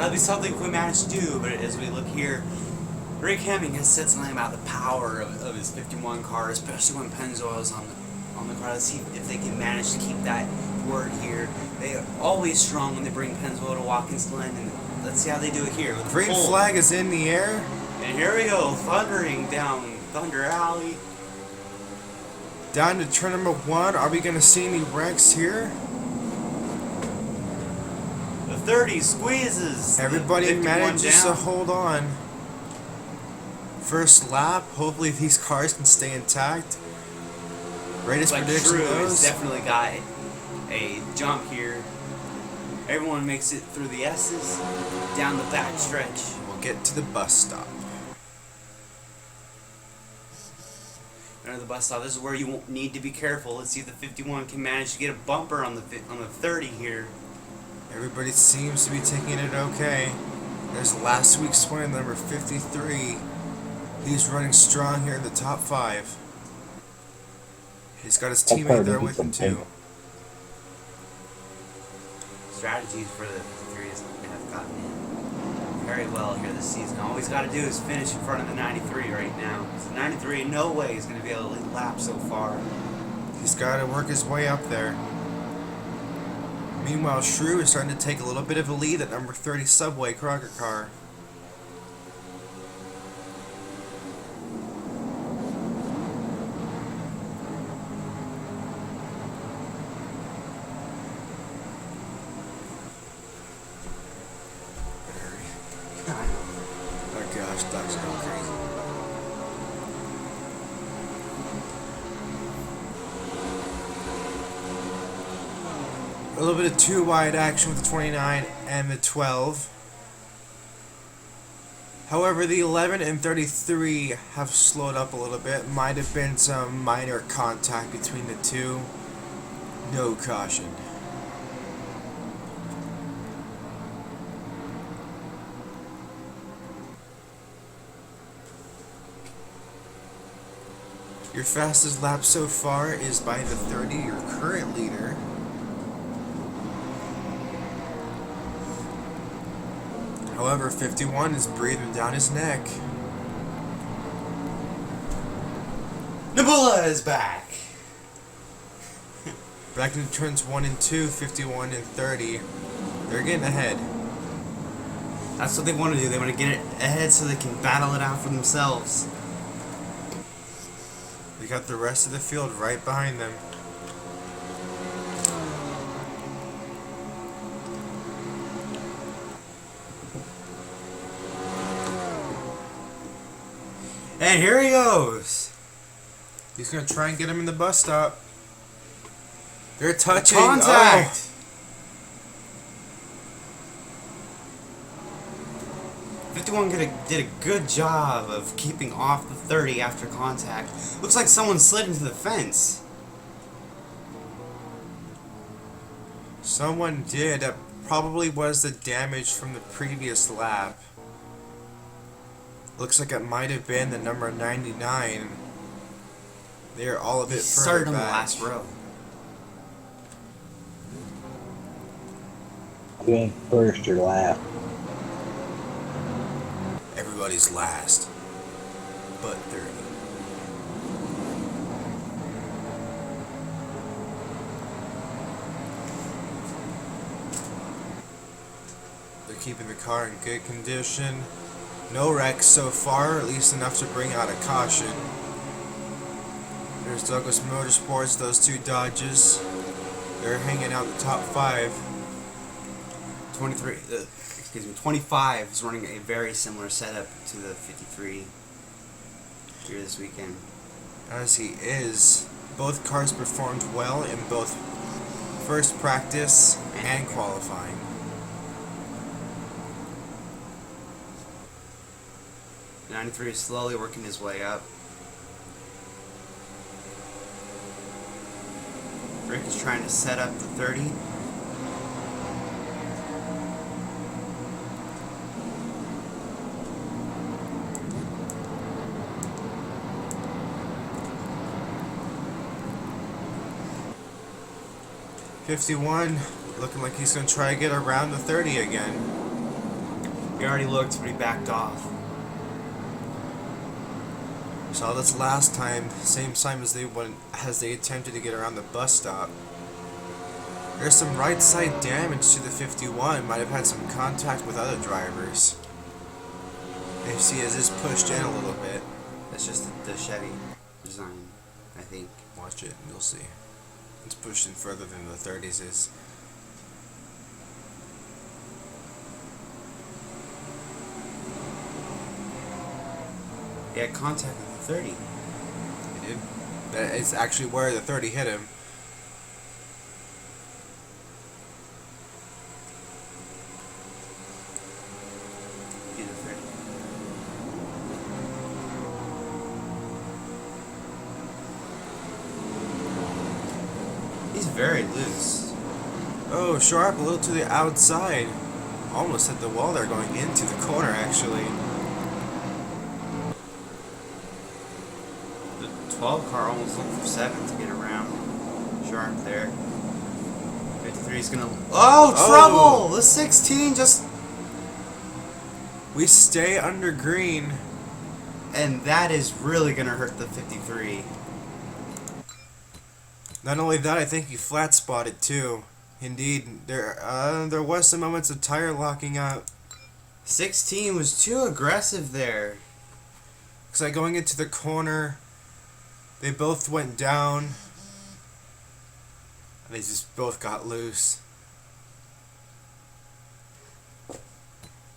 that'd be something if we managed to do, but as we look here, Rick Hemming has said something about the power of his 51 car, especially when Pennzoil's on the car. Let's see if they can manage to keep that word here. They are always strong when they bring Pennzoil to Watkins Glen, and let's see how they do it here. Green flag is in the air. And here we go, thundering down Thunder Alley. Down to turn number 1. Are we going to see any wrecks here? The 30 squeezes. Everybody manages to hold on. First lap. Hopefully these cars can stay intact. Greatest prediction goes. Definitely got a jump here. Everyone makes it through the S's, down the back stretch. We'll get to the bus stop. Under the bus stop, this is where you won't need to be careful. Let's see if the 51 can manage to get a bumper on the 30 here. Everybody seems to be taking it okay. There's last week's winner, number 53. He's running strong here in the top 5. He's got his teammate there with him too. Strategies for the Furious have gotten in very well here this season. All he's got to do is finish in front of the 93 right now. So 93 in no way is going to be able to lap so far. He's got to work his way up there. Meanwhile, Shrew is starting to take a little bit of a lead at number 30 Subway Crocker car. Oh gosh, Doc's going crazy. A little bit of two wide action with the 29 and the 12. However, the 11 and 33 have slowed up a little bit. Might have been some minor contact between the two. No caution. Your fastest lap so far is by the 30, your current leader. However, 51 is breathing down his neck. Nebula is back! Back into turns 1 and 2, 51 and 30. They're getting ahead. That's what they want to do. They want to get it ahead so they can battle it out for themselves. They got the rest of the field right behind them. And here he goes. He's going to try and get him in the bus stop. They're touching. Contact. Oh. 51 did a good job of keeping off the 30 after contact. Looks like someone slid into the fence. Someone did. That probably was the damage from the previous lap. Looks like it might have been the number 99. They're all a bit further started on the back. last row. You ain't first or last. Everybody's last, but 30. They're keeping the car in good condition. No wrecks so far, at least enough to bring out a caution. There's Douglas Motorsports, those two Dodges. They're hanging out the top 5. 25 is running a very similar setup to the 53 here this weekend. As he is, both cars performed well in both first practice and qualifying. The 93 is slowly working his way up. Rick is trying to set up the 30. .51 looking like he's going to try to get around the 30 again. He already looked, but he backed off. Saw this last time, same time as they attempted to get around the bus stop. There's some right side damage to the 51. Might have had some contact with other drivers. And you see, as it's pushed in a little bit. That's just the Chevy design, I think. Watch it, and you'll see. It's pushed in further than the 30s is. He had contact with the 30. It did. That is actually where the 30 hit him. He the 30. He's very loose. Oh, sharp, a little to the outside. Almost hit the wall there going into the corner, actually. The 12 car almost looked for 7 to get around. Sharp there. 53 is gonna. Oh, trouble! The 16 just. We stay under green. And that is really gonna hurt the 53. Not only that, I think he flat spotted too. Indeed, there was some moments of tire locking up. 16 was too aggressive there. Cause like going into the corner, they both went down. And they just both got loose.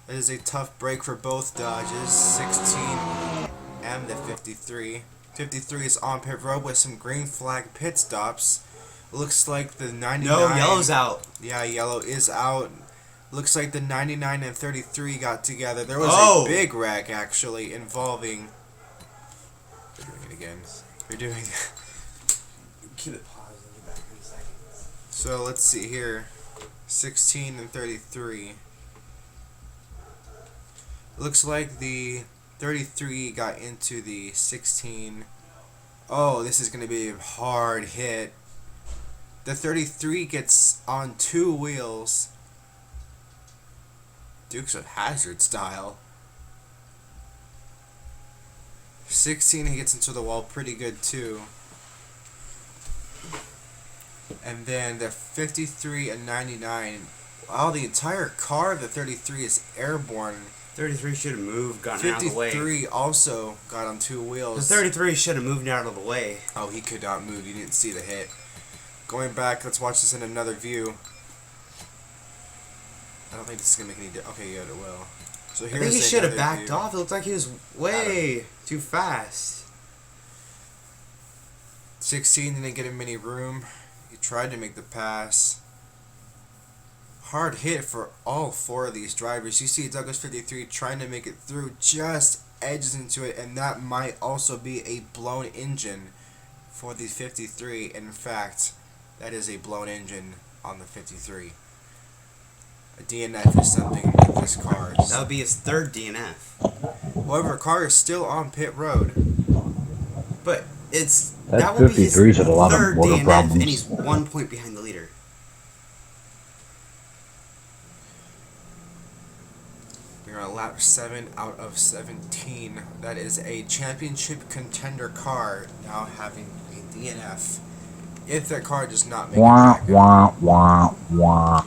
It is a tough break for both Dodges, 16 and the 53. 53 is on pit road with some green flag pit stops. Looks like the 99... No, yellow's out. Yeah, yellow is out. Looks like the 99 and 33 got together. There was Oh! a big wreck, actually, involving... They're doing it again. They're doing it. Keep it paused. I'll be back in a second. So, let's see here. 16 and 33. Looks like the 33 got into the 16. Oh, this is going to be a hard hit. The 33 gets on 2 wheels. Dukes of Hazzard style. 16, he gets into the wall pretty good too. And then the 53 and 99. Wow, the entire car of the 33 is airborne. 33 should have moved, gotten out of the way. 53 also got on 2 The wheels. 33 should have moved out of the way. Oh, he could not move. You didn't see the hit. Going back, let's watch this in another view. I don't think this is going to make any difference. Okay, yeah, it will. So I here's think he should have another backed view. off. It looked like he was way too fast. 16 didn't get him any room. He tried to make the pass. Hard hit for all 4 of these drivers. You see Douglas 53 trying to make it through, just edges into it, and that might also be a blown engine for the 53. In fact, that is a blown engine on the 53. A DNF is something with this car. That would be his 3rd DNF. However, car is still on pit road. But it's That that will be his 53's had a lot of 3rd motor DNF, problems. and he's 1 point behind the leader. We're on lap 7 out of 17. That is a championship contender car now having a DNF. If that car does not make Wah, it back up. wah, wah, wah.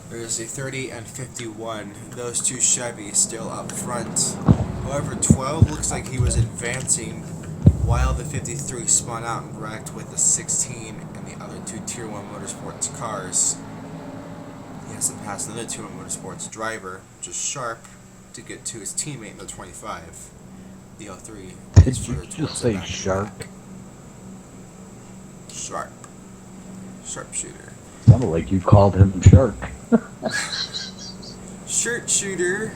There's a 30 and 51. Those 2 Chevys still up front. However, 12 looks like he was advancing while the 53 spun out and wrecked with the 16 and the other 2 Tier 1 Motorsports cars. He has to pass another Tier 1 Motorsports driver, which is Sharp, to get to his teammate in the 25. The 03 Did is for you the just say 29. shark? Sharp. Sharpshooter. Sounded like you called him shark. Shirt shooter.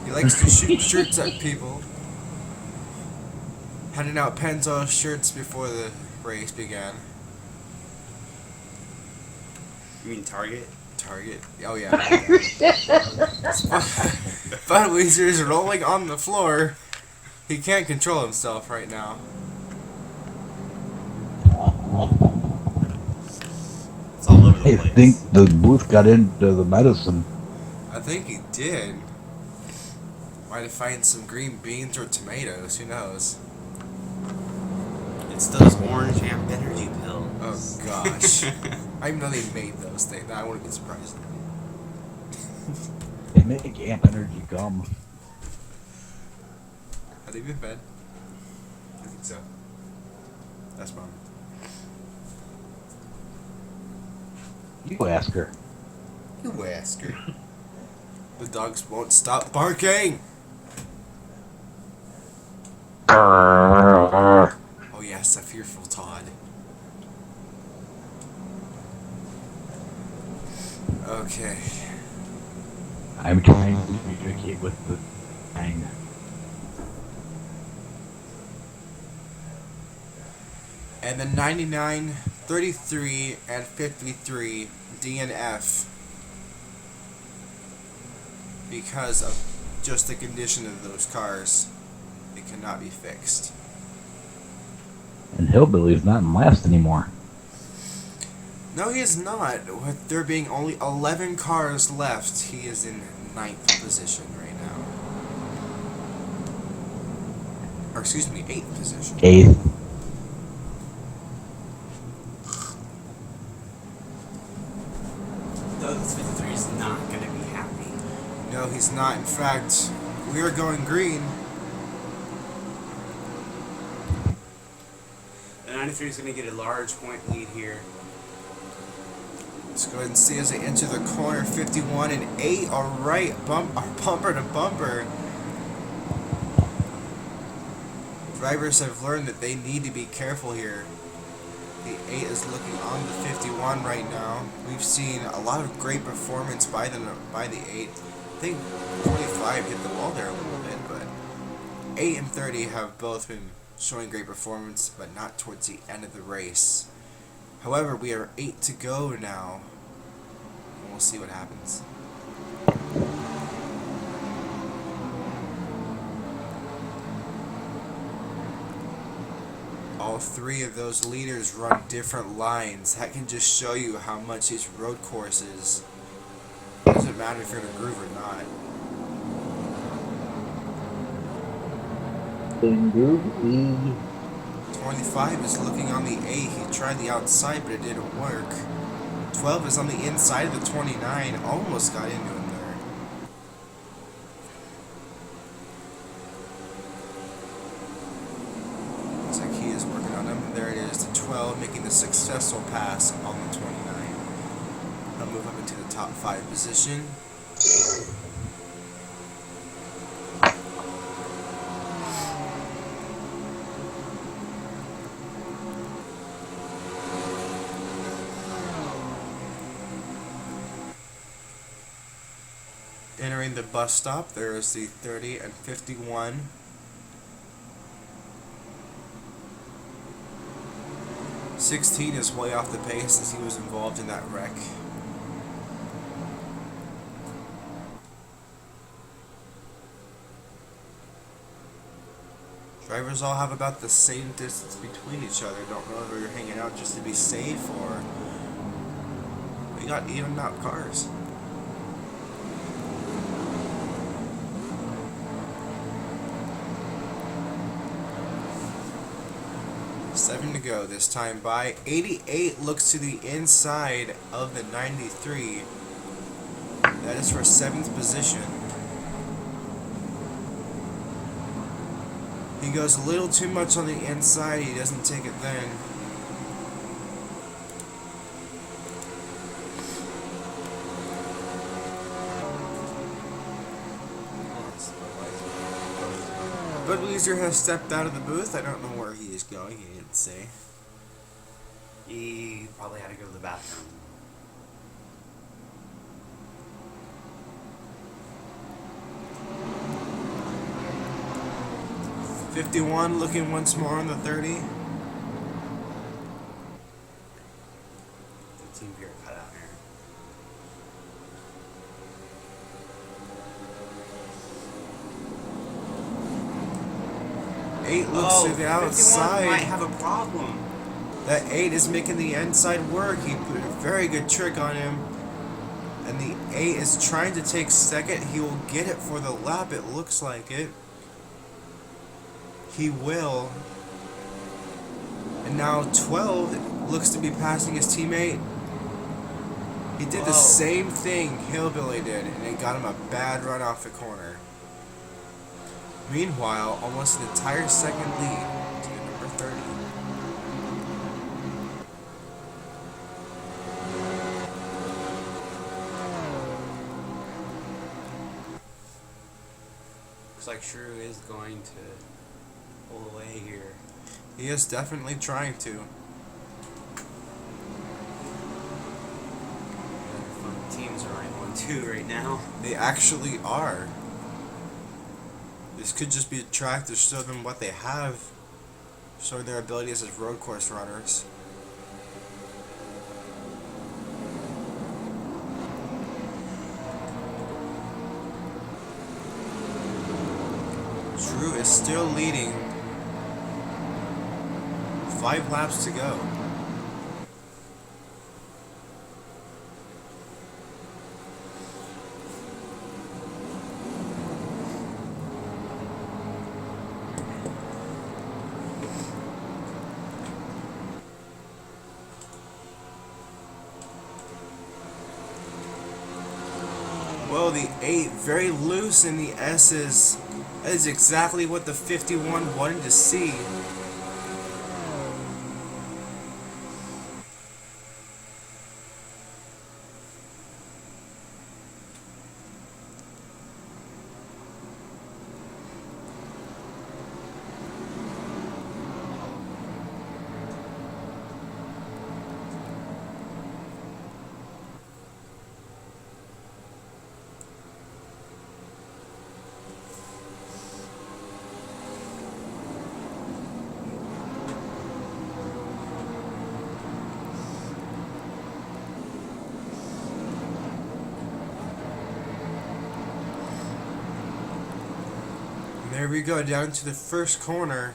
He likes to shoot shirts at people. Handing out Pennzoil shirts before the race began. You mean Target? Target. Oh yeah. Budweiser is rolling on the floor. He can't control himself right now. It's all over the I think place. the booth got into the medicine. I think he did. Might have found some green beans or tomatoes. Who knows? It's those orange amp energy pills. Oh gosh. I didn't know they made those things. I wouldn't be surprised. They make amp energy gum. Have they been fed? I think so. That's mom. You ask her. You ask her. The dogs won't stop barking. Oh yes, a fearful Todd. Okay. I'm trying to communicate with the thing. And the 99, 33, and 53 DNF because of just the condition of those cars. It cannot be fixed. And Hillbilly's not in last anymore. No, he is not. With there being only 11 cars left, he is in 9th position right now. Or excuse me, 8th position. 8th. Douglas 53 is not going to be happy. No, he's not. In fact, we are going green. The 93 is going to get a large point lead here. Let's go ahead and see as they enter the corner. 51 and 8. All right, bumper to bumper. Drivers have learned that they need to be careful here. The 8 is looking on the 51 right now. We've seen a lot of great performance by the 8. I think 25 hit the wall there a little bit, but 8 and 30 have both been showing great performance, but not towards the end of the race. However, we are 8 to go now, and we'll see what happens. All 3 of those leaders run different lines. That can just show you how much these road courses, it doesn't matter if you're in a groove or not. In Groove E. 25 is looking on the 8. He tried the outside, but it didn't work. 12 is on the inside of the 29. Almost got into him there. Looks like he is working on him. There it is, the 12 making the successful pass on the 29. He'll move up into the top 5 position. Entering the bus stop, there is the 30 and 51. '16 is way off the pace as he was involved in that wreck. Drivers all have about the same distance between each other. Don't know if you're hanging out just to be safe or we got even out cars. Seven to go this time by. 88 looks to the inside of the 93. That is for 7th position. He goes a little too much on the inside. He doesn't take it then. Budweiser has stepped out of the booth. I don't know where he is going. He didn't say. He probably had to go to the bathroom. '51 looking once more on the 30. The team gear cut out here. 8 looks to the 51 outside. might have a problem. That 8 is making the inside work. He put a very good trick on him. And the 8 is trying to take second. He will get it for the lap. It looks like it. He will. And now 12 looks to be passing his teammate. He did the same thing Hillbilly did, and it got him a bad run off the corner. Meanwhile, almost an entire second lead to the number 30. Looks like Shrew is going to pull away here. He is definitely trying to. Teams are running 1-2 right now. They actually are. This could just be a track to show them what they have, showing their abilities as road course runners. Drew is still leading. 5 laps to go. Well, the 8 very loose in the S's. That is exactly what the 51 wanted to see. There we go, down to the first corner.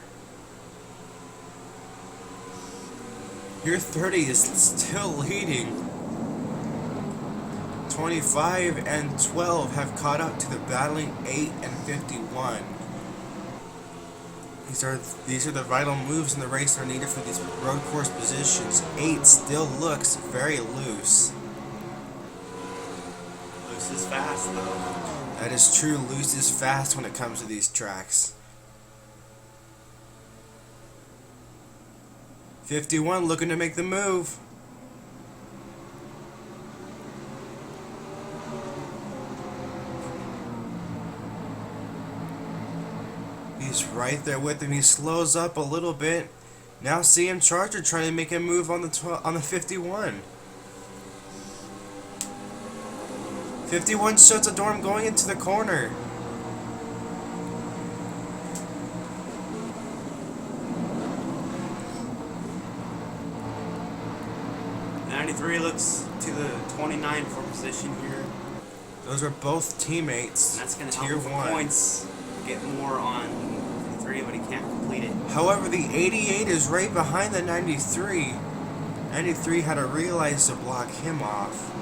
Here 30 is still leading. 25 and 12 have caught up to the battling 8 and 51. These are the vital moves in the race that are needed for these road course positions. 8 still looks very loose. Loose is fast though. That is true, loose is fast when it comes to these tracks. 51 looking to make the move. He's right there with him. He slows up a little bit. Now CM Charger trying to make a move on the 51. 51 shuts the door going into the corner. '93 looks to the 29 for position here. Those are both teammates. And that's going to help Tier him for 1. points. Get more on 3, but he can't complete it. However, the 88 is right behind the 93. 93 had to realize to block him off.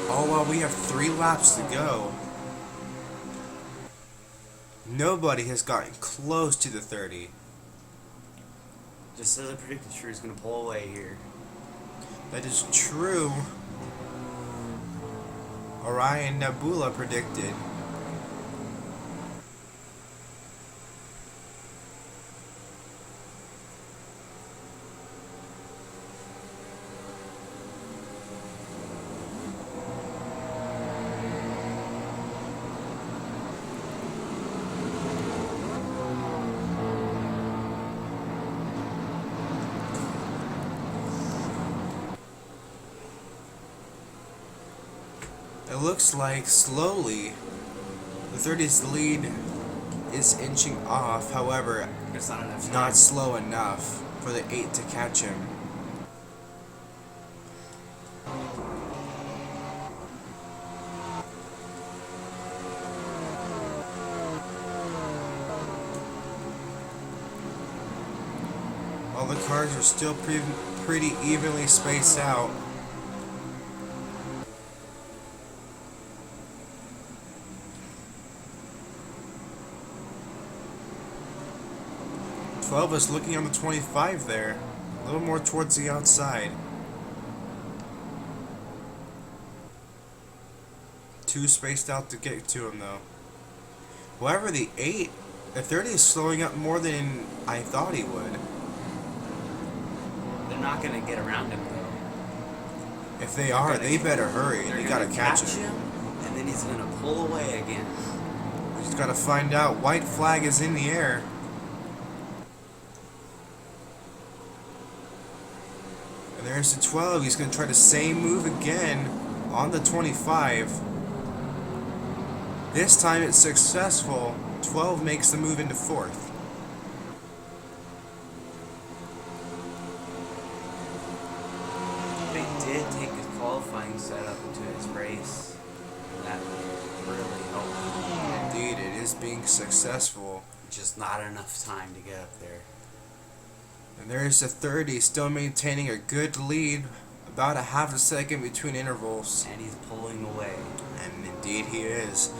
All while we have 3 laps to go. Nobody has gotten close to the 30. Just as I predicted, Shrew's going to pull away here. That is true. Orion Nebula predicted. It looks like slowly the 30's lead is inching off. However, It's not enough time. not slow enough for the 8 to catch him. All the cars are still pretty evenly spaced out. Twelve is looking on the 25 there, a little more towards the outside. 2 spaced out to get to him though. However, the 30 is slowing up more than I thought he would. They're not going to get around him though. If they are, they better hurry. They're They gotta gonna catch him, and then he's going to pull away again. We just gotta find out. White flag is in the air. And there's the 12. He's gonna try the same move again on the 25. This time it's successful. 12 makes the move into 4th. They did take his qualifying setup into his race. And that really helped. Indeed, it is being successful. Just not enough time to get up there. And there's the 30, still maintaining a good lead. About a half a second between intervals. And he's pulling away. And indeed he is.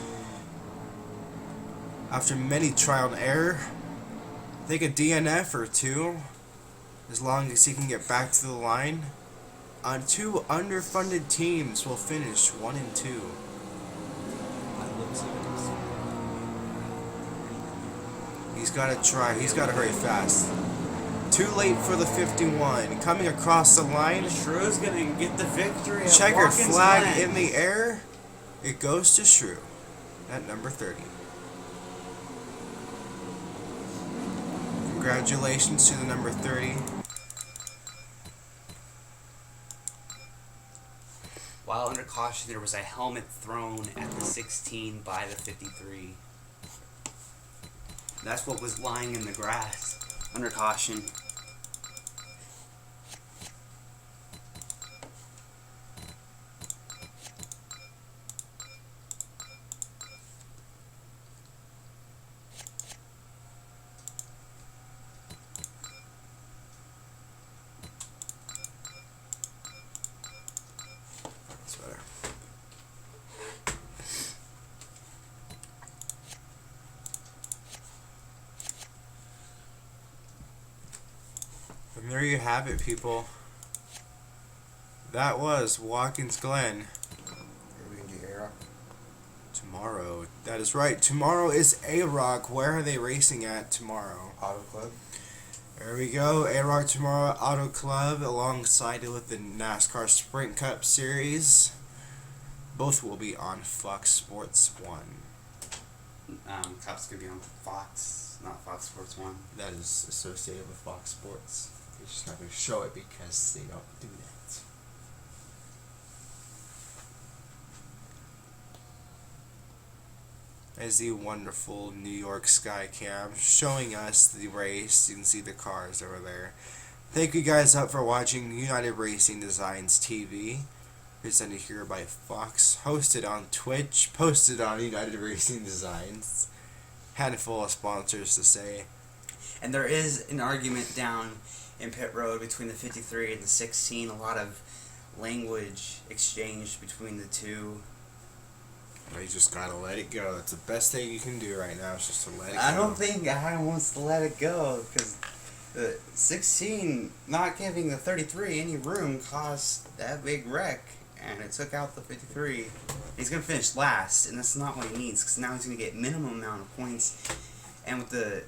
After many trial and error, I think a DNF or 2, as long as he can get back to the line. 2 underfunded teams will finish 1 and 2. That looks like He's got to try. He's got to hurry fast. Too late for the 51. Coming across the line. Shrew's gonna get the victory. Checkered Watkins flag Glen. in the air. It goes to Shrew at number 30. Congratulations to the number 30. While under caution, there was a helmet thrown at the 16 by the 53. That's what was lying in the grass. Under caution. That's better. And there you have it, people. That was Watkins Glen. Are we gonna do A-Rock? Tomorrow. That is right. Tomorrow is A-Rock. Where are they racing at tomorrow? Auto Club? There we go. A-Rock tomorrow, Auto Club, alongside it with the NASCAR Sprint Cup Series. Both will be on Fox Sports 1. Cup's gonna be on Fox, not Fox Sports 1. That is associated with Fox Sports. They're just not going to show it because they don't do that. As the wonderful New York Sky Cam showing us the race. You can see the cars over there. Thank you guys up for watching United Racing Designs TV. Presented here by Fox. Hosted on Twitch. Posted on United Racing Designs. Handful of sponsors to say. And there is an argument down in pit road between the 53 and the 16. A lot of language exchanged between the two. You just gotta let it go. That's the best thing you can do right now, is just to let it go. I don't think Aaron wants to let it go, because the 16 not giving the 33 any room caused that big wreck, and it took out the 53. He's going to finish last, and that's not what he needs, because now he's going to get minimum amount of points, and with the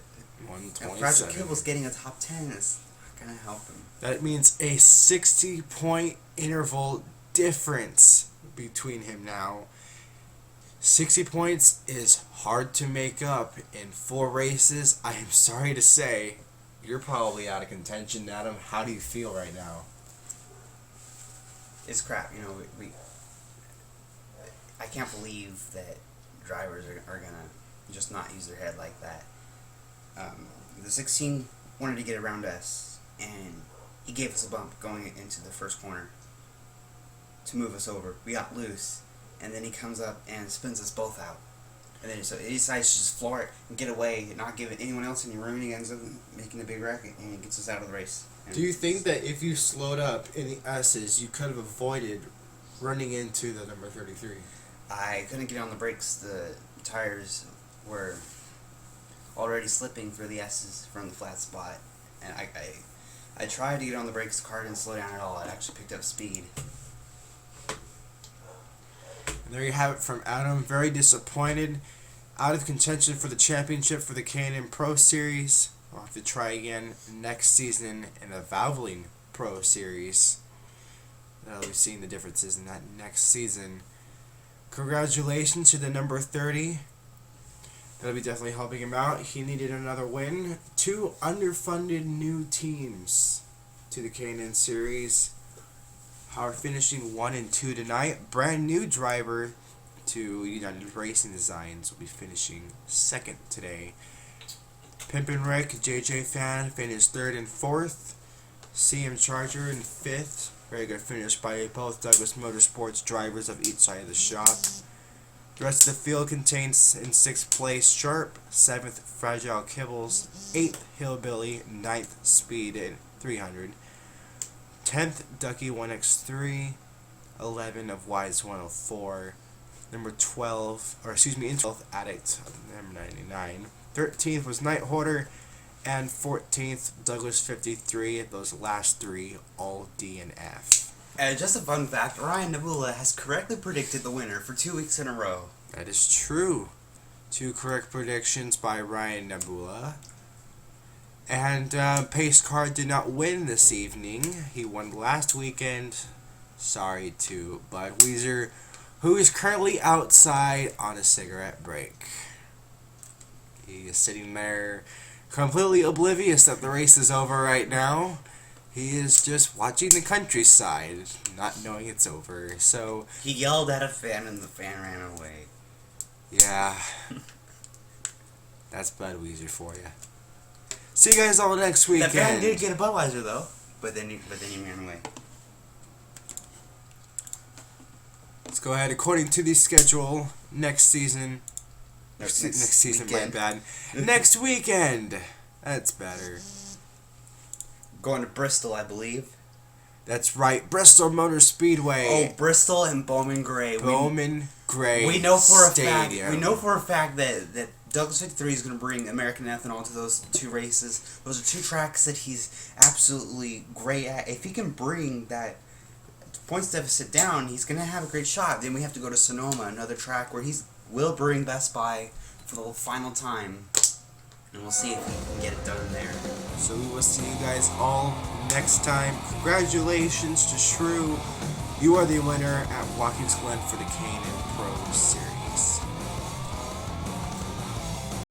Fragile Kibble's getting a top 10, it's not going to help him. That means a 60-point interval difference between him now. 60 points is hard to make up in 4 races. I am sorry to say, you're probably out of contention, Adam. How do you feel right now? It's crap, you know, I can't believe that drivers are going to just not use their head like that. The 16 wanted to get around us, and he gave us a bump going into the first corner. to move us over. We got loose, and then he comes up and spins us both out. And then so he decides to just floor it and get away, and not give it anyone else any room. And he ends up making a big racket, and he gets us out of the race. And Do you think that if you slowed up in the S's, you could have avoided running into the number 33? I couldn't get on the brakes. The tires were already slipping for the S's from the flat spot, and I tried to get on the brakes. The car didn't slow down at all. It actually picked up speed. And there you have it from Adam. Very disappointed. Out of contention for the championship for the K&N Pro Series. We'll have to try again next season in the Valvoline Pro Series. We'll be seeing the differences in that next season. Congratulations to the number 30. That'll be definitely helping him out. He needed another win. 2 underfunded new teams to the K&N Series. Are finishing 1 and 2 tonight. Brand new driver to United Racing Designs will be finishing 2nd today. Pimpin' Rick, JJ Fan finished 3rd and 4th. CM Charger in 5th. Very good finish by both Douglas Motorsports drivers of each side of the shop. The rest of the field contains in 6th place Sharp, 7th Fragile Kibbles, 8th Hillbilly, 9th Speed at 300. 10th Ducky 1X3, 11 of Wise 104, number 12, or excuse me, 12th Addict, number 99. 13th was Night Hoarder, and 14th Douglas 53. Those last 3 all D and F. And just a fun fact, Ryan Nabula has correctly predicted the winner for 2 weeks in a row. That is true. 2 correct predictions by Ryan Nabula. And Pace Car did not win this evening. He won last weekend. Sorry to Budweiser, who is currently outside on a cigarette break. He is sitting there completely oblivious that the race is over right now. He is just watching the countryside, not knowing it's over. So He yelled at a fan and the fan ran away. yeah, that's Budweiser for you. See you guys all next weekend. That fan did get a Budweiser though, but then he ran away. Let's go ahead. According to the schedule, next season. Next season, weekend. my bad. Next weekend. That's better. Going to Bristol, I believe. That's right. Bristol Motor Speedway. Oh, Bristol and Bowman Gray. Bowman Gray. We know for a fact. Stadium. We know for a fact that Douglas 53 is going to bring American Ethanol to those 2 races. Those are 2 tracks that he's absolutely great at. If he can bring that points deficit down, he's going to have a great shot. Then we have to go to Sonoma, another track where will bring Best Buy for the final time. And we'll see if we can get it done there. So we will see you guys all next time. Congratulations to Shrew. You are the winner at Watkins Glen for the K&N Pro Series.